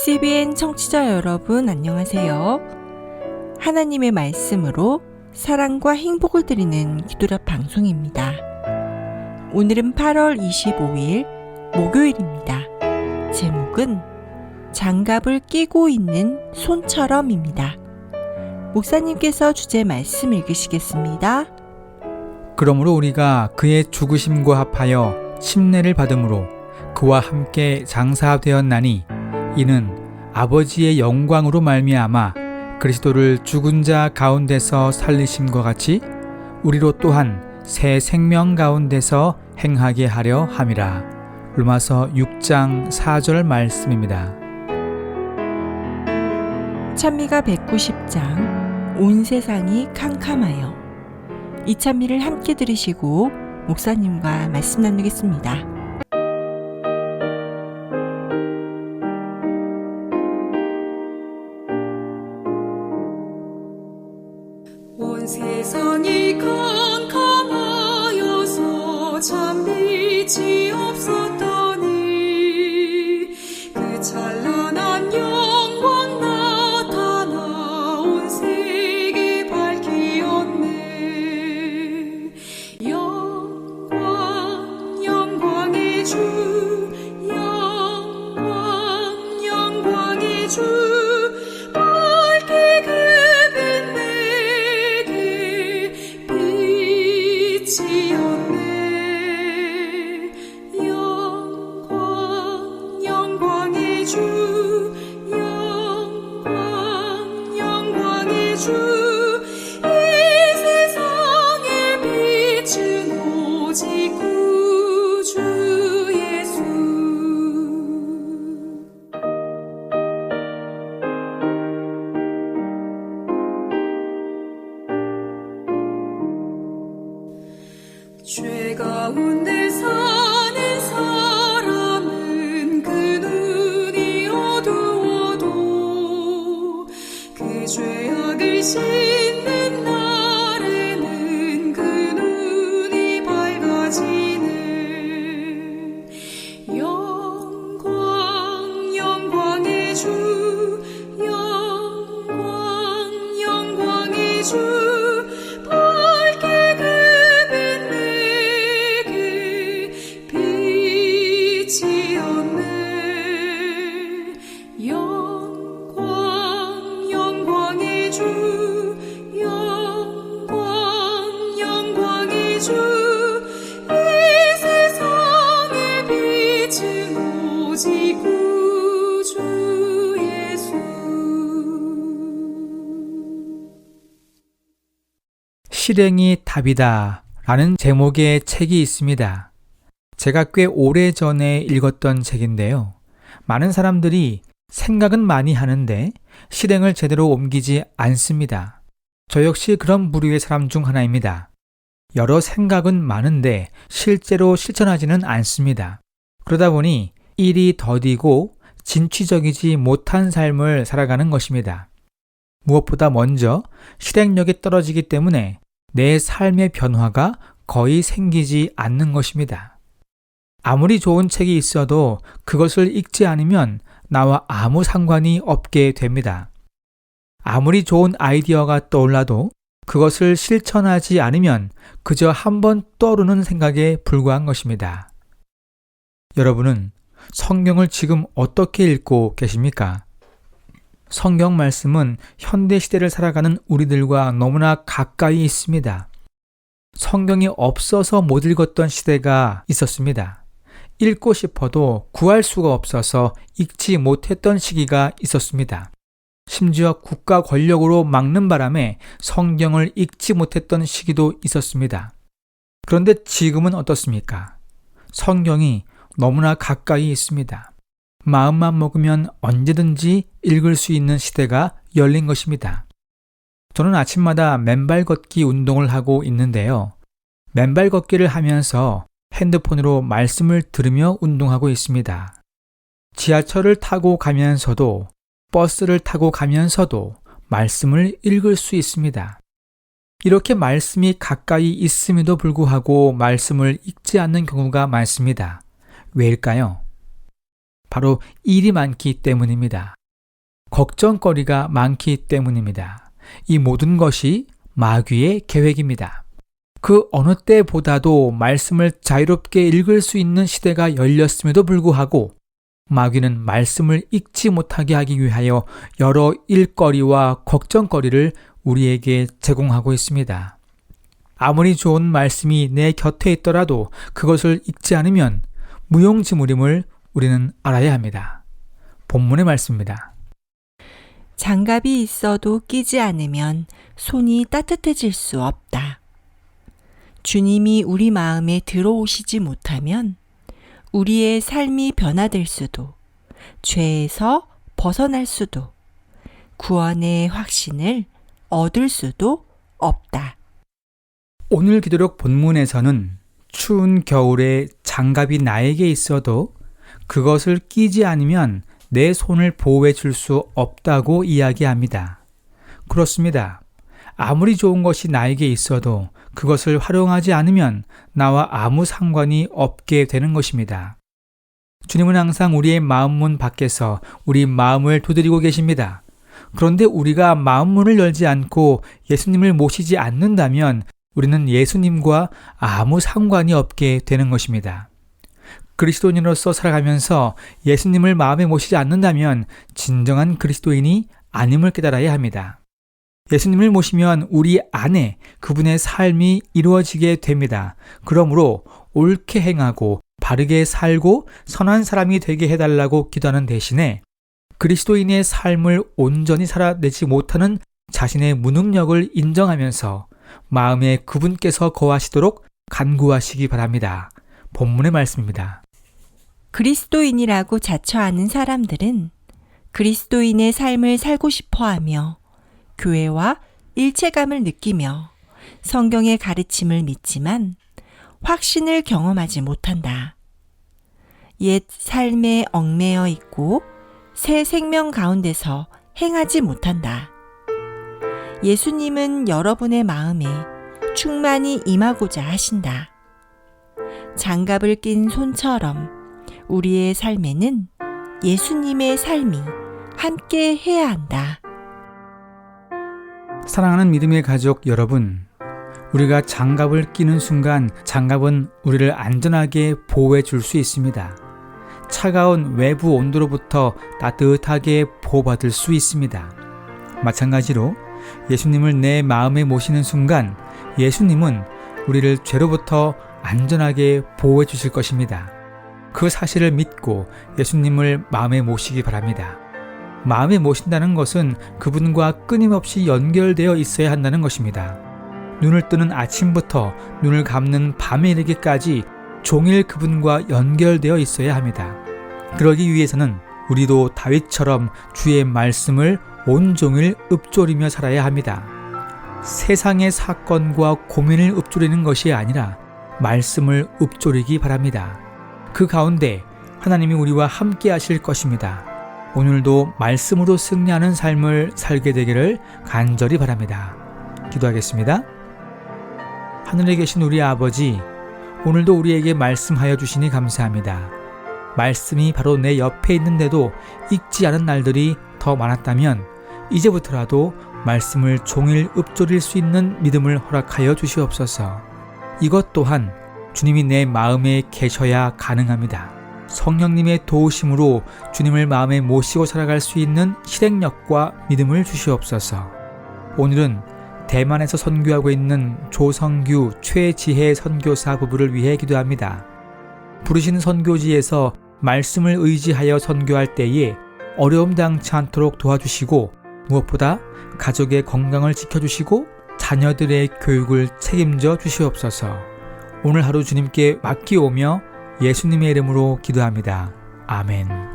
SCBN 청취자 여러분 안녕하세요. 하나님의 말씀으로 사랑과 행복을 드리는 기도랍 방송입니다. 오늘은 8월 25일 목요일입니다. 제목은 장갑을 끼고 있는 손처럼입니다. 목사님께서 주제 말씀 읽으시겠습니다. 그러므로 우리가 그의 죽으심과 합하여 침례를 받음으로 그와 함께 장사되었나니 이는 아버지의 영광으로 말미암아 그리스도를 죽은 자 가운데서 살리심과 같이 우리로 또한 새 생명 가운데서 행하게 하려 함이라. 로마서 6장 4절 말씀입니다. 찬미가 190장 온 세상이 캄캄하여. 이 찬미를 함께 들으시고 목사님과 말씀 나누겠습니다. 온 세상이 캄캄하여서 참 빛이 없었더니 그 찬란한 영광 나타나 온 세계 밝히었네. 영광의 주, 영광의 주, 죄 가운데 사는 사람은 그 눈이 어두워도 그 죄악을 씻는 날에는 그 눈이 밝아지네. 영광의 주, 영광의 주, 실행이 답이다 라는 제목의 책이 있습니다. 제가 꽤 오래전에 읽었던 책인데요. 많은 사람들이 생각은 많이 하는데 실행을 제대로 옮기지 않습니다. 저 역시 그런 부류의 사람 중 하나입니다. 여러 생각은 많은데 실제로 실천하지는 않습니다. 그러다 보니 일이 더디고 진취적이지 못한 삶을 살아가는 것입니다. 무엇보다 먼저 실행력이 떨어지기 때문에 내 삶의 변화가 거의 생기지 않는 것입니다. 아무리 좋은 책이 있어도 그것을 읽지 않으면 나와 아무 상관이 없게 됩니다. 아무리 좋은 아이디어가 떠올라도 그것을 실천하지 않으면 그저 한번 떠오르는 생각에 불과한 것입니다. 여러분은 성경을 지금 어떻게 읽고 계십니까? 성경 말씀은 현대 시대를 살아가는 우리들과 너무나 가까이 있습니다. 성경이 없어서 못 읽었던 시대가 있었습니다. 읽고 싶어도 구할 수가 없어서 읽지 못했던 시기가 있었습니다. 심지어 국가 권력으로 막는 바람에 성경을 읽지 못했던 시기도 있었습니다. 그런데 지금은 어떻습니까? 성경이 너무나 가까이 있습니다. 마음만 먹으면 언제든지 읽을 수 있는 시대가 열린 것입니다. 저는 아침마다 맨발 걷기 운동을 하고 있는데요. 맨발 걷기를 하면서 핸드폰으로 말씀을 들으며 운동하고 있습니다. 지하철을 타고 가면서도 버스를 타고 가면서도 말씀을 읽을 수 있습니다. 이렇게 말씀이 가까이 있음에도 불구하고 말씀을 읽지 않는 경우가 많습니다. 왜일까요? 바로 일이 많기 때문입니다. 걱정거리가 많기 때문입니다. 이 모든 것이 마귀의 계획입니다. 그 어느 때보다도 말씀을 자유롭게 읽을 수 있는 시대가 열렸음에도 불구하고 마귀는 말씀을 읽지 못하게 하기 위하여 여러 일거리와 걱정거리를 우리에게 제공하고 있습니다. 아무리 좋은 말씀이 내 곁에 있더라도 그것을 읽지 않으면 무용지물임을 우리는 알아야 합니다. 본문의 말씀입니다. 장갑이 있어도 끼지 않으면 손이 따뜻해질 수 없다. 주님이 우리 마음에 들어오시지 못하면 우리의 삶이 변화될 수도, 죄에서 벗어날 수도, 구원의 확신을 얻을 수도 없다. 오늘 기도록 본문에서는 추운 겨울에 장갑이 나에게 있어도 그것을 끼지 않으면 내 손을 보호해 줄 수 없다고 이야기합니다. 그렇습니다. 아무리 좋은 것이 나에게 있어도 그것을 활용하지 않으면 나와 아무 상관이 없게 되는 것입니다. 주님은 항상 우리의 마음문 밖에서 우리 마음을 두드리고 계십니다. 그런데 우리가 마음문을 열지 않고 예수님을 모시지 않는다면 우리는 예수님과 아무 상관이 없게 되는 것입니다. 그리스도인으로서 살아가면서 예수님을 마음에 모시지 않는다면 진정한 그리스도인이 아님을 깨달아야 합니다. 예수님을 모시면 우리 안에 그분의 삶이 이루어지게 됩니다. 그러므로 옳게 행하고 바르게 살고 선한 사람이 되게 해달라고 기도하는 대신에 그리스도인의 삶을 온전히 살아내지 못하는 자신의 무능력을 인정하면서 마음에 그분께서 거하시도록 간구하시기 바랍니다. 본문의 말씀입니다. 그리스도인이라고 자처하는 사람들은 그리스도인의 삶을 살고 싶어하며 교회와 일체감을 느끼며 성경의 가르침을 믿지만 확신을 경험하지 못한다. 옛 삶에 얽매여 있고 새 생명 가운데서 행하지 못한다. 예수님은 여러분의 마음에 충만히 임하고자 하신다. 장갑을 낀 손처럼 우리의 삶에는 예수님의 삶이 함께 해야 한다. 사랑하는 믿음의 가족 여러분, 우리가 장갑을 끼는 순간 장갑은 우리를 안전하게 보호해 줄 수 있습니다. 차가운 외부 온도로부터 따뜻하게 보호받을 수 있습니다. 마찬가지로 예수님을 내 마음에 모시는 순간 예수님은 우리를 죄로부터 안전하게 보호해 주실 것입니다. 그 사실을 믿고 예수님을 마음에 모시기 바랍니다. 마음에 모신다는 것은 그분과 끊임없이 연결되어 있어야 한다는 것입니다. 눈을 뜨는 아침부터 눈을 감는 밤에 이르기까지 종일 그분과 연결되어 있어야 합니다. 그러기 위해서는 우리도 다윗처럼 주의 말씀을 온종일 읊조리며 살아야 합니다. 세상의 사건과 고민을 읊조리는 것이 아니라 말씀을 읊조리기 바랍니다. 그 가운데 하나님이 우리와 함께 하실 것입니다. 오늘도 말씀으로 승리하는 삶을 살게 되기를 간절히 바랍니다. 기도하겠습니다. 하늘에 계신 우리 아버지, 오늘도 우리에게 말씀하여 주시니 감사합니다. 말씀이 바로 내 옆에 있는데도 읽지 않은 날들이 더 많았다면 이제부터라도 말씀을 종일 읊조릴 수 있는 믿음을 허락하여 주시옵소서. 이것 또한 주님이 내 마음에 계셔야 가능합니다. 성령님의 도우심으로 주님을 마음에 모시고 살아갈 수 있는 실행력과 믿음을 주시옵소서. 오늘은 대만에서 선교하고 있는 조성규, 최지혜 선교사 부부를 위해 기도합니다. 부르신 선교지에서 말씀을 의지하여 선교할 때에 어려움 당치 않도록 도와주시고 무엇보다 가족의 건강을 지켜주시고 자녀들의 교육을 책임져 주시옵소서. 오늘 하루 주님께 맡기오며 예수님의 이름으로 기도합니다. 아멘.